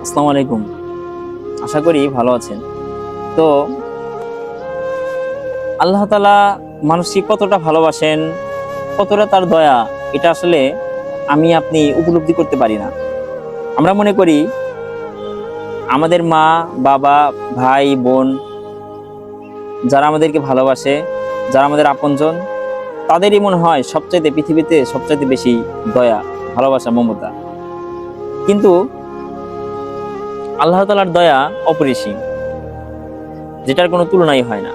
আসসালামু আলাইকুম। আশা করি ভালো আছেন। তো আল্লাহ তাআলা মানুষকে কতটা ভালোবাসেন, কতটা তার দয়া, এটা আসলে আমি আপনি উপলব্ধি করতে পারি না। আমরা মনে করি আমাদের মা, বাবা, ভাই, বোন যারা আমাদেরকে ভালোবাসে, যারা আমাদের আপনজন, তাদেরই মনে হয় সবচাইতে পৃথিবীতে সবচাইতে বেশি দয়া, ভালোবাসা, মমতা। কিন্তু আল্লাহ তাআলার দয়া অপরিসীম, যেটার কোনো তুলনাই হয় না।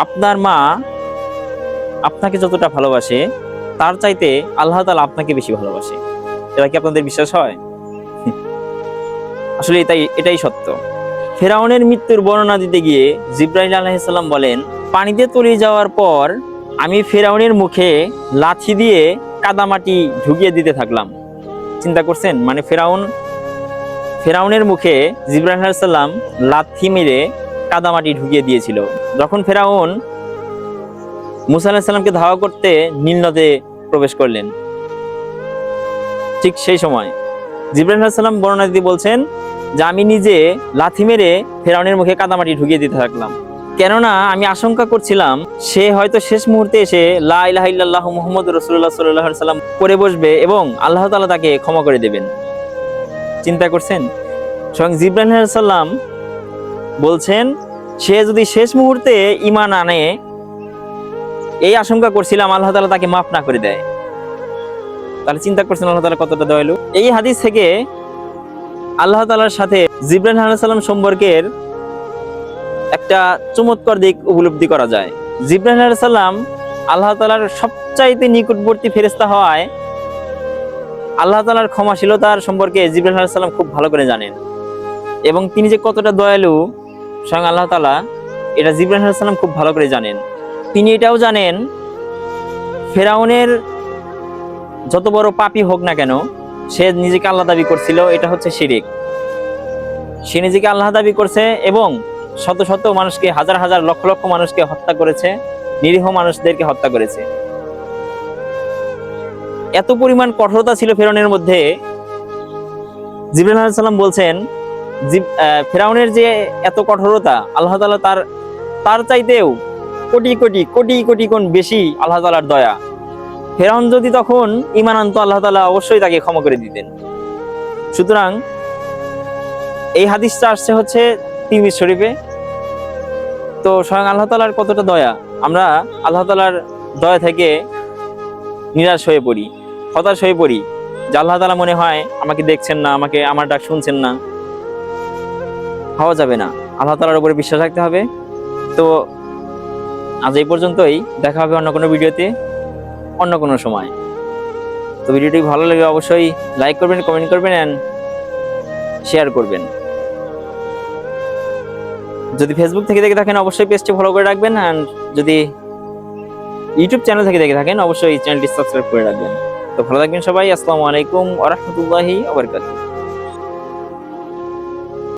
আপনার মা আপনাকে যতটা ভালোবাসে তার চাইতে আল্লাহ তাআলা আপনাকে বেশি ভালোবাসে। এটা কি আপনাদের বিশ্বাস হয়? আসলে এটাই সত্য। ফেরাউনের মৃত্যুর বর্ণনা দিতে গিয়ে জিবরাইল আলাইহিস সালাম বলেন, পানিতে তলিয়ে যাওয়ার পর আমি ফেরাউনের মুখে লাঠি দিয়ে কাদামাটি ঢুকিয়ে দিতে থাকলাম। চিন্তা করছেন? মানে ফেরাউনের মুখে জিবরাইল আলাইহিস সালাম লাঠি মেরে কাদামাটি ঢুকিয়ে দিয়েছিল। যখন ফেরাউন মুসা আলাইহিস সালামকে ধাওয়া করতে নীল নদে প্রবেশ করলেন, ঠিক সেই সময় জিবরাইল আলাইহিস সালাম বর্ণনা দিয়ে বলছেন যে আমি নিজে লাথি মেরে ফেরাউনের মুখে কাদামাটি ঢুকিয়ে দিতে থাকলাম, কেননা আমি আশঙ্কা করছিলাম সে হয়তো শেষ মুহূর্তে এসে লা ইলাহা ইল্লাল্লাহু মুহাম্মাদুর রাসূলুল্লাহ সাল্লাল্লাহু আলাইহি সাল্লাম পড়ে বসবে এবং আল্লাহ তাআলা তাকে ক্ষমা করে দেবেন। চিন্তা করছেন? স্বয়ং জিবরাইল আলাইহিস সালাম বলছেন সে যদি শেষ মুহূর্তে ঈমান আনে, এই আশঙ্কা করছিলাম আল্লাহ তাআলা তাকে মাফ না করে দেয়। তাহলে চিন্তা করছেন আল্লাহ তাআলা কতটা দয়ালু। এই হাদিস থেকে আল্লাহ তাআলার সাথে জিবরাইল আলাইহিস সালাম সম্পর্কের একটা চমৎকার দিক উপলব্ধি করা যায়। জিবরাইল আলাইহিস সালাম আল্লাহ তাআলার সবচাইতে নিকটবর্তী ফেরেশতা হওয়ায় আল্লাহ তাআলার ক্ষমাশীলতার সম্পর্কে জিবরাইল আলাইহিস সালাম খুব ভালো করে জানেন, এবং তিনি যে কতটা দয়ালু স্বয়ং আল্লাহ তাআলা এটা জিবরাইল আলাইহিস সালাম খুব ভালো করে জানেন। তিনি এটাও জানেন ফেরাউনের যত বড় পাপী হোক না কেন, সে নিজেকে আল্লাহ দাবি করছিল, এটা হচ্ছে শিরক। সে নিজেকে আল্লাহ দাবি করছে এবং শত শত মানুষকে, হাজার হাজার লক্ষ লক্ষ মানুষকে হত্যা করেছে, নিরীহ মানুষদেরকে হত্যা করেছে। এত পরিমাণ কঠোরতা ছিল ফেরাউনের মধ্যে। জিবরাইল আলাইহিস সালাম বলছেন ফেরাউনের যে এত কঠোরতা, আল্লাহ তাআলা তার চাইতেও কোটি কোটি কোটি কোটি গুণ বেশি আল্লাহ তাআলার দয়া। ফেরাউন যদি তখন ঈমান আনতো, আল্লাহ তাআলা অবশ্যই তাকে ক্ষমা করে দিতেন। সুতরাং এই হাদিসটা আসছে হচ্ছে তিরমিজি শরীফে। তো স্বয়ং আল্লাহ তাআলার কতটা দয়া, আমরা আল্লাহ তাআলার দয়া থেকে নিরাশ হয়ে পড়ি, হতাশ হয়ে পড়ি যে আল্লাহ তাআলা মনে হয় আমাকে দেখছেন না, আমার ডাক শুনছেন না। হওয়া যাবে না, আল্লাহ তাআলার উপরে বিশ্বাস রাখতে হবে। তো আজ এই পর্যন্তই, দেখা হবে অন্য কোনো ভিডিওতে, অন্য কোনো সময়। তো ভিডিওটি ভালো লাগে অবশ্যই লাইক করবেন, কমেন্ট করবেন এন্ড শেয়ার করবেন। যদি ফেসবুক থেকে দেখে থাকেন অবশ্যই পেজটি ফলো করে রাখবেন, এন্ড যদি ইউটিউব চ্যানেল থেকে দেখে থাকেন অবশ্যই চ্যানেলটি সাবস্ক্রাইব করে রাখবেন। তো ভালো থাকবেন সবাই। আসসালামু আলাইকুম ওয়া রাহমাতুল্লাহি ওয়া বারাকাতুহু।